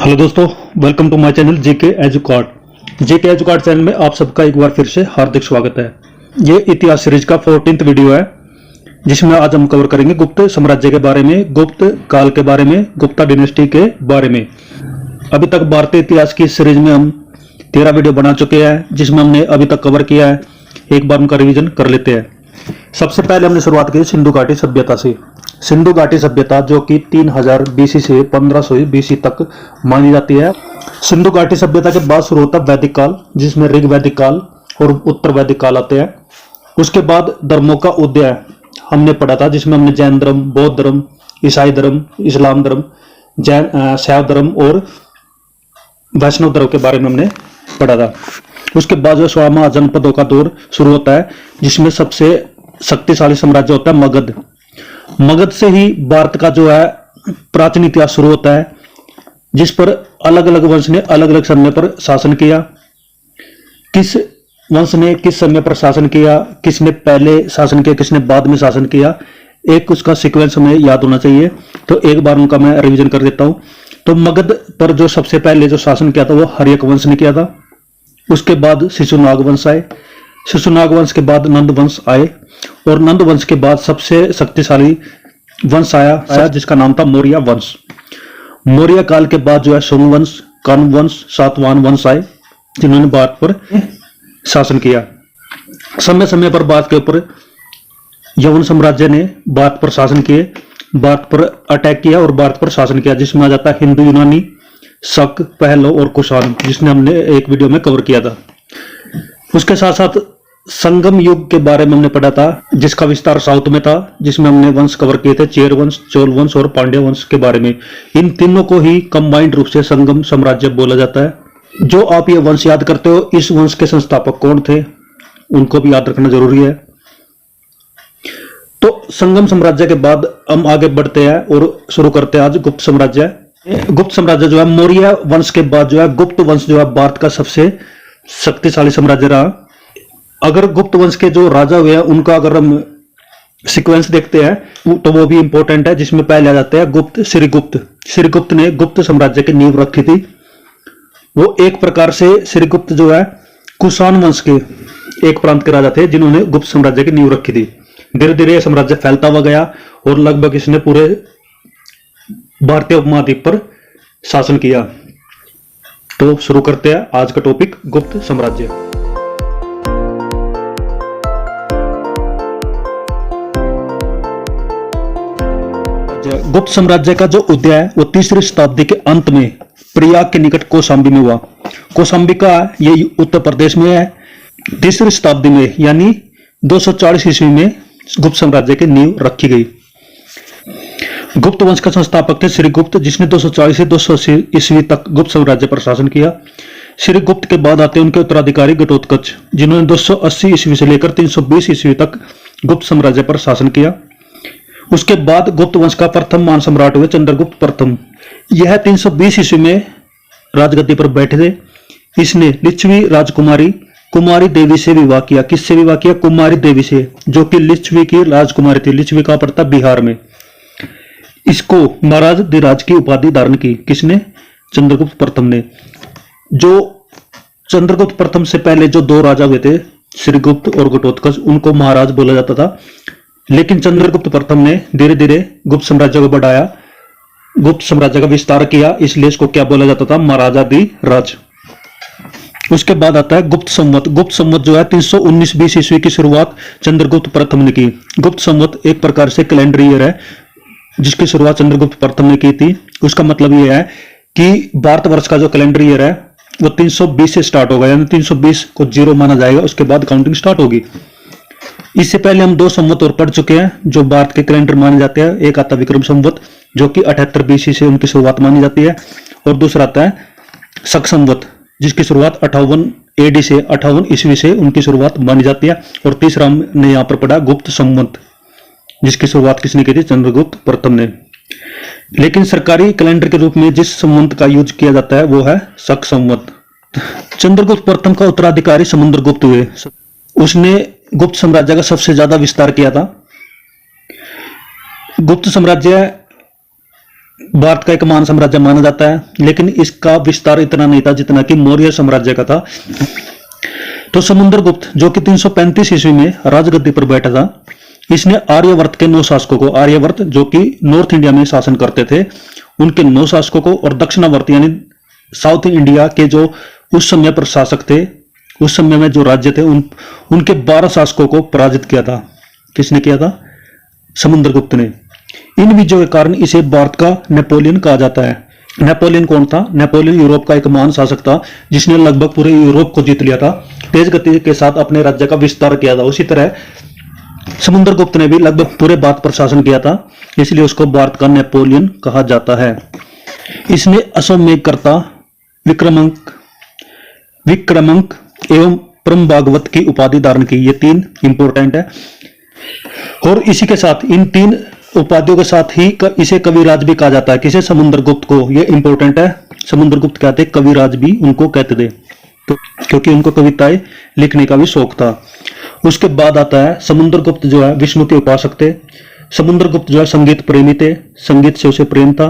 Hello दोस्तों, welcome to my channel JK Educard. JK Educard channel में आप सबका एक बार फिर से हार्दिक स्वागत है। ये इतिहास सीरीज का 14th वीडियो है, जिसमें आज हम कवर करेंगे गुप्त साम्राज्य के बारे में, गुप्त काल के बारे में, गुप्ता डिनेस्टी के बारे में। अभी तक भारतीय इतिहास की सीरीज में हम 13 वीडियो बना चुके हैं, जिसमें हमने अभी तक कवर किया है। एक बार उनका रिविजन कर लेते हैं। सबसे पहले हमने शुरुआत की सिंधु घाटी सभ्यता से। सिंधु घाटी सभ्यता जो कि 3000 बीसी से 1500 बीसी तक मानी जाती है। सिंधु घाटी सभ्यता के बाद शुरू होता है वैदिक काल, जिसमें ऋग वैदिक काल और उत्तर वैदिक काल आते हैं। उसके बाद धर्मों का उदय हमने पढ़ा था, जिसमें हमने जैन धर्म, बौद्ध धर्म, ईसाई धर्म, इस्लाम धर्म, शैव धर्म और वैष्णव धर्म के बारे में हमने पढ़ा था। उसके बाद जो स्वामा जनपदों का दौर शुरू होता है, जिसमें सबसे शक्तिशाली साम्राज्य होता है मगध। मगध से ही भारत का जो है प्राचीन इतिहास शुरू होता है, जिस पर अलग अलग वंश ने अलग अलग समय पर शासन किया। किस वंश ने किस समय पर शासन किया, किसने पहले शासन किया, किसने बाद में शासन किया, एक उसका सीक्वेंस हमें याद होना चाहिए। तो एक बार उनका मैं रिवीजन कर देता हूं। तो मगध पर जो सबसे पहले जो शासन किया था वो हर्यक वंश ने किया था। उसके बाद शिशुनाग वंश आए। शिशुनाग वंश के बाद नंद वंश आए, और नंद वंश के बाद सबसे शक्तिशाली वंश आया जिसका नाम था मौर्य वंश। मौर्य काल के बाद जो है सोम वंश, कण्व वंश, सातवाहन वंश आए, जिन्होंने भारत पर शासन किया। समय समय पर भारत के ऊपर यवन साम्राज्य ने भारत पर शासन किए, भारत पर अटैक किया और भारत पर शासन किया, जिसमें आ जाता है हिंदू, यूनानी, शक, पहलो और कुषाण, जिसने हमने एक वीडियो में कवर किया था। उसके साथ साथ संगम युग के बारे में हमने पढ़ा था, जिसका विस्तार साउथ में था, जिसमें हमने वंश कवर किए थे, चेर वंश, चोल वंश और पांड्य वंश के बारे में। इन तीनों को ही कंबाइंड रूप से संगम साम्राज्य बोला जाता है। जो आप ये वंश याद करते हो, इस वंश के संस्थापक कौन थे, उनको भी याद रखना जरूरी है। तो संगम साम्राज्य के बाद हम आगे बढ़ते हैं और शुरू करते हैं आज गुप्त साम्राज्य। गुप्त साम्राज्य जो है मौर्य वंश के बाद जो है गुप्त वंश जो है भारत का सबसे शक्तिशाली साम्राज्य रहा। अगर गुप्त वंश के जो राजा हुए हैं उनका अगर हम सीक्वेंस देखते हैं तो वो भी इंपॉर्टेंट है, जिसमें पहले आ जाते हैं गुप्त। श्रीगुप्त। श्रीगुप्त ने गुप्त साम्राज्य की नींव रखी थी। वो एक प्रकार से श्रीगुप्त जो है कुषाण वंश के एक प्रांत के राजा थे, जिन्होंने गुप्त साम्राज्य की नींव रखी थी। धीरे धीरे साम्राज्य फैलता हुआ गया और लगभग इसने पूरे भारतीय उपमहाद्वीप पर शासन किया। तो शुरू करते हैं आज का टॉपिक, गुप्त साम्राज्य। गुप्त साम्राज्य का जो उदय है वो 3री शताब्दी के अंत में प्रयाग के निकट कौशाम्बी में हुआ। कौशाम्बी का ये उत्तर प्रदेश में है। 3री शताब्दी में यानी 240 ईस्वी में गुप्त साम्राज्य की नींव रखी गई। गुप्त वंश का संस्थापक थे श्रीगुप्त, जिसने 240 से 280 ईस्वी तक गुप्त साम्राज्य पर शासन किया। श्रीगुप्त के बाद आते उनके उत्तराधिकारी घटोत्कच, जिन्होंने 280 ईस्वी से लेकर 320 ईस्वी तक गुप्त साम्राज्य पर शासन किया। उसके बाद गुप्त वंश का प्रथम महान सम्राट हुए चंद्रगुप्त प्रथम। यह 320 ईस्वी में राजगद्दी पर बैठे थे। इसने लिच्छवी राजकुमारी कुमारी देवी से विवाह किया। किससे विवाह किया? कुमारी देवी से, जो कि लिच्छवी की राजकुमारी थी। लिच्छवी कहां पड़ता? बिहार में। इसको महाराज धीराज की उपाधि धारण की। किसने? चंद्रगुप्त प्रथम ने। जो चंद्रगुप्त प्रथम से पहले जो दो राजा हुए थे, श्रीगुप्त और घटोत्कच, उनको महाराज बोला जाता था। लेकिन चंद्रगुप्त प्रथम ने धीरे धीरे गुप्त साम्राज्य को बढ़ाया, गुप्त साम्राज्य का विस्तार किया, इसलिए इसको क्या बोला जाता था? महाराजाधिराज। उसके बाद आता है गुप्त संवत। गुप्त संवत जो है 319 बीस ईस्वी की शुरुआत चंद्रगुप्त प्रथम ने की। गुप्त संवत एक प्रकार से कैलेंडर ईयर है, जिसकी शुरुआत चंद्रगुप्त प्रथम ने की थी। उसका मतलब यह है कि भारतवर्ष का जो कैलेंडर ईयर है वो 320 से स्टार्ट होगा, यानी 320 को जीरो माना जाएगा, उसके बाद काउंटिंग स्टार्ट होगी। इससे पहले हम 2 संवत और पढ़ चुके हैं जो भारत के कैलेंडर माने जाते हैं। एक आता विक्रम संवत, जो कि 78 बीसी से उनकी शुरुआत मानी जाती है, और दूसरा आता है शक संवत, जिसकी शुरुआत 58 एडी से 58 ईस्वी से उनकी शुरुआत मानी जाती है। और तीसरा हमने यहाँ पर पढ़ा गुप्त संवत, जिसकी शुरुआत किसने की थी? चंद्रगुप्त प्रथम ने। लेकिन सरकारी कैलेंडर के रूप में जिस संवत का यूज किया जाता है वो है शक संवत। चंद्रगुप्त प्रथम का उत्तराधिकारी समुद्रगुप्त हुए। उसने गुप्त साम्राज्य का सबसे ज्यादा विस्तार किया था। गुप्त साम्राज्य भारत का एक महान साम्राज्य माना जाता है, लेकिन इसका विस्तार इतना नहीं था जितना कि मौर्य साम्राज्य का था। तो समुद्रगुप्त जो कि 335 ईस्वी में राजगद्दी पर बैठा था, इसने आर्यवर्त के 9 शासकों को, आर्यवर्त जो कि नॉर्थ इंडिया में शासन करते थे, उनके 9 शासकों को और दक्षिणावर्त यानी साउथ इंडिया के जो उस समय पर शासक थे, उस समय में जो राज्य थे, उनके 12 शासकों को पराजित किया था। किसने किया था? समुद्रगुप्त ने। इन विजयों के कारण इसे भारत का नेपोलियन कहा जाता है। नेपोलियन कौन था? नेपोलियन यूरोप का एक महान शासक था जिसने लगभग पूरे यूरोप को जीत लिया था, तेज गति के साथ अपने राज्य का विस्तार किया था। उसी तरह समुद्रगुप्त ने भी लगभग पूरे भारत पर शासन किया था, इसलिए उसको भारत का नेपोलियन कहा जाता है। इसने अश्वमेधकर्ता, विक्रमंक एवं परम भागवत की उपाधि धारण की। ये 3 इंपोर्टेंट है। और इसी के साथ, इन 3 उपाधियों के साथ ही इसे कविराज भी कहा जाता है। किसे? समुद्रगुप्त को। ये इंपोर्टेंट है। समुद्रगुप्त कहते कविराज भी उनको कहते थे, तो क्योंकि उनको कविताएं लिखने का भी शौक था। उसके बाद आता है समुद्रगुप्त जो है विष्णु के उपासक थे। समुद्रगुप्त जो है संगीत प्रेमी थे, संगीत से उसे प्रेम था।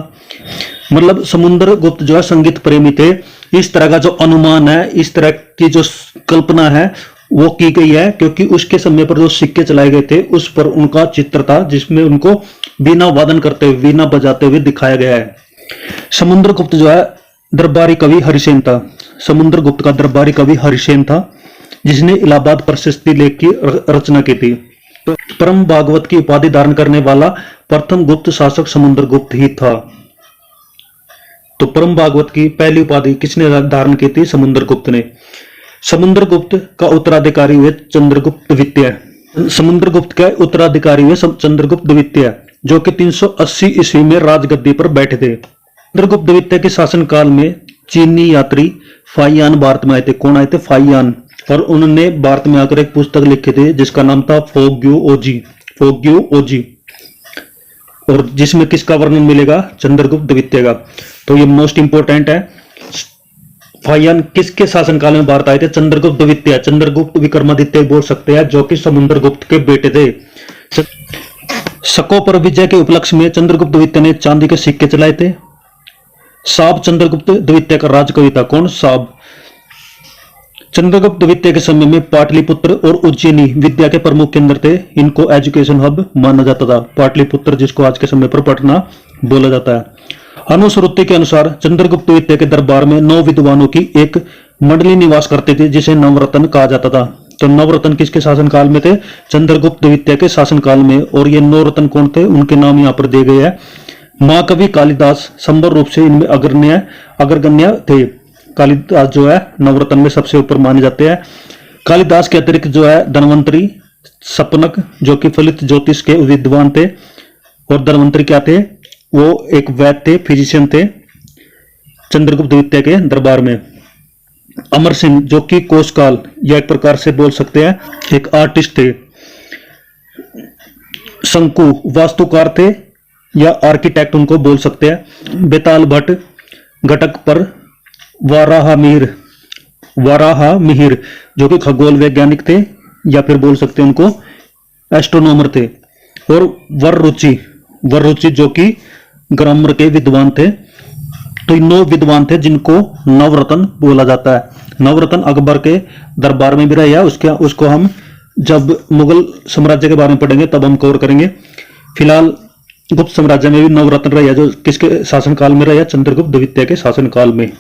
मतलब समुद्रगुप्त जो है संगीत प्रेमी थे। इस तरह का जो अनुमान है, इस तरह की जो कल्पना है वो की गई है क्योंकि उसके समय पर जो सिक्के चलाए गए थे उस पर उनका चित्र था, जिसमें उनको वीणा वादन करते हुए, वीणा बजाते हुए दिखाया गया है। समुद्रगुप्त जो है दरबारी कवि हरिसेन था। समुद्रगुप्त का दरबारी कवि हरिसेन था जिसने इलाहाबाद प्रशस्ति लेख की रचना की थी। तो परम भागवत की उपाधि धारण करने वाला प्रथम गुप्त शासक समुद्रगुप्त ही था। तो परम भागवत की पहली उपाधि किसने धारण की थी? समुद्रगुप्त ने। समुद्रगुप्त का उत्तराधिकारी हुए चंद्रगुप्त द्वितीय। समुद्रगुप्त के उत्तराधिकारी हुए चंद्रगुप्त द्वितीय जो कि 380 ईस्वी में राजगद्दी पर बैठे थे। चंद्रगुप्त द्वितीय के शासनकाल में चीनी यात्री फाहियान भारत में आए थे। कौन आए थे? फाहियान। और उन्होंने भारत में आकर एक पुस्तक लिखी थी जिसका नाम था फोग्यू-ओजी, और जिसमें किसका वर्णन मिलेगा? चंद्रगुप्त द्वितीय का। तो ये मोस्ट इंपोर्टेंट है। फाहियान किसके शासनकाल में भारत आए थे? चंद्रगुप्त द्वितीय। चंद्रगुप्त विक्रमादित्य बोल सकते हैं, जो कि समुद्रगुप्त के बेटे थे। शकों पर विजय के उपलक्ष्य में चंद्रगुप्त द्वितीय ने चांदी के सिक्के चलाए थे। साब चंद्रगुप्त द्वितीय का राजकवि था। कौन? साब। चंद्रगुप्त द्वितीय के समय में पाटलिपुत्र और उज्जैनी विद्या के प्रमुख केंद्र थे। इनको एजुकेशन हब माना जाता था। पाटलिपुत्र जिसको आज के समय पर पटना बोला जाता है। अनुश्रुति के अनुसार चंद्रगुप्त द्वितीय के दरबार में 9 विद्वानों की एक मंडली निवास करती थी जिसे नवरत्न कहा जाता था। तो नवरत्न किसके शासनकाल में थे? चंद्रगुप्त द्वितीय के शासनकाल में। और ये नवरत्न कौन थे? उनके नाम यहाँ पर दिए गए हैं। महाकवि कालिदास संभव रूप से इनमें अग्रगण्य थे। कालिदास जो है नवरत्न में सबसे ऊपर माने जाते हैं। कालिदास के अतिरिक्त जो है धन्वंतरी, सपनक जो कि फलित ज्योतिष के विद्वान थे, और धन्वंतरी क्या थे? वो एक वैद्य थे, फिजिशियन थे चंद्रगुप्त द्वितीय के दरबार में। अमर सिंह जो कि कोशकाल या एक प्रकार से बोल सकते हैं एक आर्टिस्ट थे। शंकु वास्तुकार थे या आर्किटेक्ट उनको बोल सकते हैं। बेताल भट्ट घटक पर वाराह मिहिर जो कि खगोल वैज्ञानिक थे या फिर बोल सकते हैं उनको एस्ट्रोनॉमर थे। और वररुचि जो कि ग्रामर के विद्वान थे। तो 9 विद्वान थे जिनको नवरत्न बोला जाता है। नवरत्न अकबर के दरबार में भी रहा। उसको हम जब मुगल साम्राज्य के बारे में पढ़ेंगे तब हम कवर करेंगे। फिलहाल गुप्त साम्राज्य में भी नवरत्न रहा जो किसके शासनकाल में रहा? चंद्रगुप्त द्वितीय के शासनकाल में।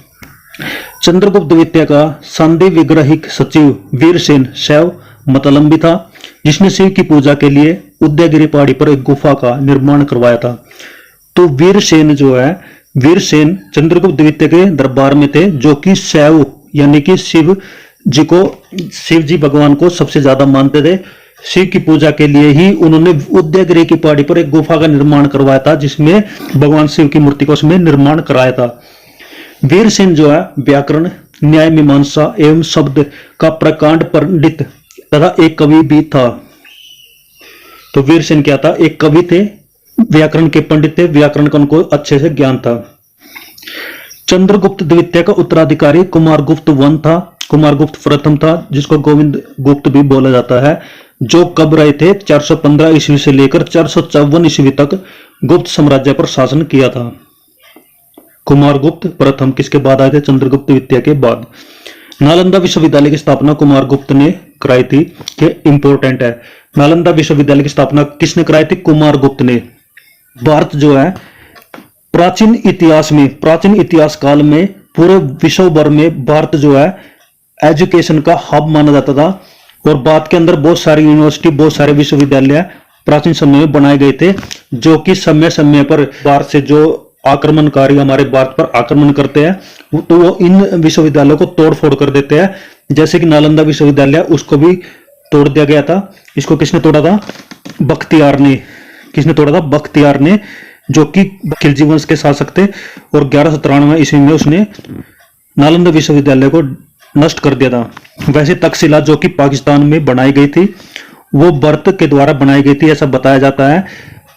चंद्रगुप्त द्वितीय का संधि विग्रहिक सचिव वीरसेन शैव मतलंबी था जिसने शिव की पूजा के लिए उदयगिरी पहाड़ी पर एक गुफा का निर्माण करवाया था। तो वीरसेन चंद्रगुप्त द्वितीय के दरबार में थे जो कि शैव यानी कि शिव जी भगवान को सबसे ज्यादा मानते थे। शिव की पूजा के लिए ही उन्होंने उदयगिरी की पहाड़ी पर एक गुफा का निर्माण करवाया था जिसमें भगवान शिव की मूर्ति को उसमें निर्माण कराया था। वीरसेन जो है व्याकरण, न्याय, मीमांसा एवं शब्द का प्रकांड पंडित तथा एक कवि भी था। तो वीरसेन क्या था? एक कवि थे, व्याकरण के पंडित थे, व्याकरण का उनको अच्छे से ज्ञान था। चंद्रगुप्त द्वितीय का उत्तराधिकारी कुमारगुप्त वन था। कुमारगुप्त प्रथम था जिसको गोविंद गुप्त भी बोला जाता है, जो कब रहे थे? 415 ईस्वी से लेकर 454 ईस्वी तक गुप्त साम्राज्य पर शासन किया था। कुमारगुप्त प्रथम किसके बाद आए थे? चंद्रगुप्त द्वितीय के बाद। नालंदा विश्वविद्यालय की स्थापना कुमारगुप्त ने कराई थी, ये इंपॉर्टेंट है। नालंदा विश्वविद्यालय की स्थापना किसने कराई थी? कुमारगुप्त ने। भारत जो है प्राचीन इतिहास काल में पूरे विश्व भर में भारत जो है एजुकेशन का हब माना जाता था, और भारत के अंदर बहुत सारी यूनिवर्सिटी, बहुत सारे विश्वविद्यालय प्राचीन समय में बनाए गए थे, जो कि समय समय पर भारत से जो आक्रमणकारी हमारे भारत पर आक्रमण करते हैं तो वो इन विश्वविद्यालयों को तोड़ फोड़ कर देते हैं। जैसे कि नालंदा विश्वविद्यालय, उसको भी तोड़ दिया गया था। इसको किसने तोड़ा था? बख्तियार ने। किसने तोड़ा था? बख्तियार ने, जो कि खिलजी वंश के शासक थे, और 1193 ईस्वी में उसने नालंदा विश्वविद्यालय को नष्ट कर दिया था। वैसे तक्षशिला जो कि पाकिस्तान में बनाई गई थी, वो भरत के द्वारा बनाई गई थी, ऐसा बताया जाता है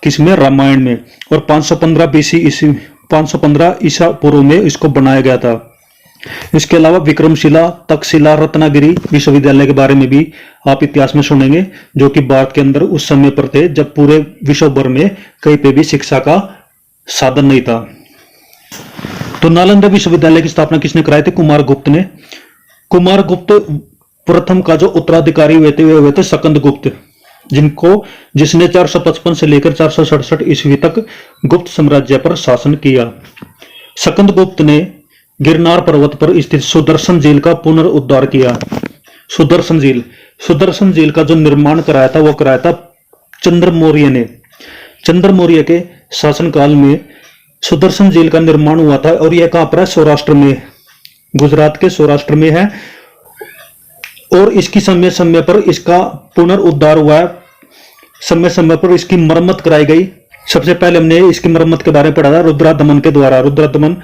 किसमें? रामायण में। और 515 ईसा पूर्व में इसको बनाया गया था। इसके अलावा विक्रमशिला, तक्षशिला, रत्नागिरी विश्वविद्यालय के बारे में भी आप इतिहास में सुनेंगे, जो कि भारत के अंदर उस समय पर थे जब पूरे विश्व भर में कहीं पे भी शिक्षा का साधन नहीं था। तो नालंदा विश्वविद्यालय की स्थापना किसने कराई थी? कुमारगुप्त ने। कुमारगुप्त प्रथम का जो उत्तराधिकारी हुए थे सकंदगुप्त, जिसने 455 से लेकर 467 ईस्वी तक गुप्त साम्राज्य पर शासन किया। सकंदगुप्त ने गिरनार पर्वत पर स्थित सुदर्शन झील का पुनरुद्धार किया। सुदर्शन झील का जो निर्माण कराया था, वो कराया था चंद्र मौर्य ने। चंद्र मौर्य के शासनकाल में सुदर्शन झील का निर्माण हुआ था, और यह कहां पर है? सौराष्ट्र में, गुजरात के सौराष्ट्र में है। और इसकी समय समय पर इसका पुनरुद्धार हुआ है, समय समय पर इसकी मरम्मत कराई गई। सबसे पहले हमने इसकी मरम्मत के बारे में पढ़ा था रुद्रदमन के द्वारा। रुद्रदमन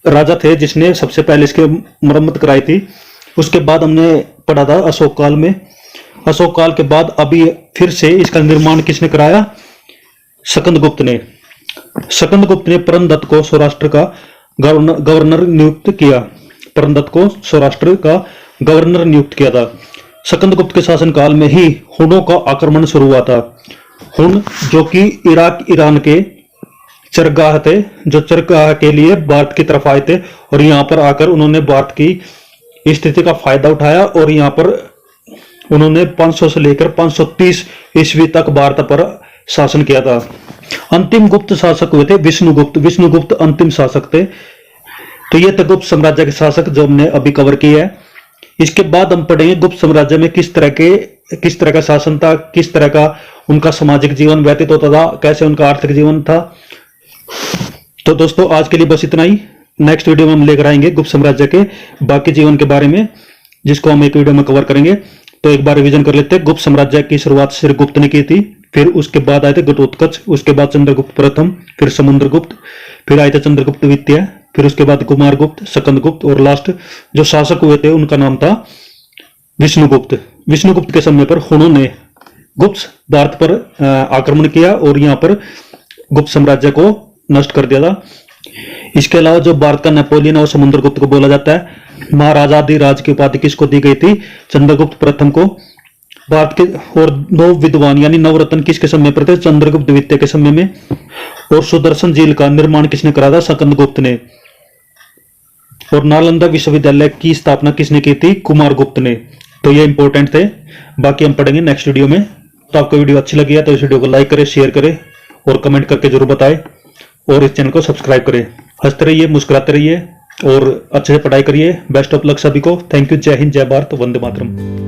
राजा थे जिसने सबसे पहले इसकी मरम्मत कराई थी। उसके बाद हमने पढ़ा था अशोक काल में। अशोक काल के बाद अभी फिर से इसका निर्माण किसने कराया? सकंदगुप्त ने। सकंदगुप्त ने परमदत्त को सौराष्ट्र का गवर्नर नियुक्त किया। परमदत्त को सौराष्ट्र का गवर्नर नियुक्त किया था। सकंदगुप्त के शासनकाल में ही हुनों का आक्रमण शुरू हुआ था। हुन जो कि इराक ईरान के चरगाह थे, जो चरगाह के लिए भारत की तरफ आए थे, और यहाँ पर आकर उन्होंने भारत की स्थिति का फायदा उठाया, और यहाँ पर उन्होंने 500 से लेकर 530 ईस्वी तक भारत पर शासन किया था। अंतिम गुप्त शासक हुए थे विष्णुगुप्त। विष्णुगुप्त अंतिम शासक थे। तो ये थे गुप्त साम्राज्य के शासक जो हमने अभी कवर किया है। इसके बाद हम पढ़ेंगे गुप्त साम्राज्य में किस तरह का शासन था, किस तरह का उनका सामाजिक जीवन व्यतीत होता था, कैसे उनका आर्थिक जीवन था। तो दोस्तों आज के लिए बस इतना ही। नेक्स्ट वीडियो में हम लेकर आएंगे गुप्त साम्राज्य के बाकी जीवन के बारे में, जिसको हम एक वीडियो में कवर करेंगे। तो एक बार रिवीजन कर लेते हैं। गुप्त साम्राज्य की शुरुआत श्रीगुप्त ने की थी, फिर उसके बाद आए थे घटोत्कच, उसके बाद चंद्रगुप्त प्रथम, फिर समुद्रगुप्त, फिर आए थे चंद्रगुप्त द्वितीय, फिर उसके बाद कुमारगुप्त, सकंदगुप्त, और लास्ट जो शासक हुए थे उनका नाम था विष्णुगुप्त। विष्णुगुप्त के समय पर हुनों ने गुप्त भारत पर आक्रमण किया और यहाँ पर गुप्त साम्राज्य को नष्ट कर दिया था। इसके अलावा जो भारत का नेपोलियन और समुद्रगुप्त को बोला जाता है। महाराजाधिराज की उपाधि किसको दी गई थी? चंद्रगुप्त प्रथम को। भारत के और 9 विद्वान यानी नवरत्न किसके समय पर थे? चंद्रगुप्त द्वितीय के समय में। और सुदर्शन झील का निर्माण किसने करा था? सकंदगुप्त ने। और नालंदा विश्वविद्यालय की स्थापना किसने की थी? कुमारगुप्त ने। तो ये इंपॉर्टेंट थे, बाकी हम पढ़ेंगे नेक्स्ट वीडियो में। तो आपको वीडियो अच्छी लगी है तो इस वीडियो को लाइक करें, शेयर करें और कमेंट करके जरूर बताएं, और इस चैनल को सब्सक्राइब करें। हंसते रहिए, मुस्कुराते रहिए और अच्छे से पढ़ाई करिए। बेस्ट ऑफ लक सभी को। Thank you. जय हिंद, जय भारत, वंदे मातरम।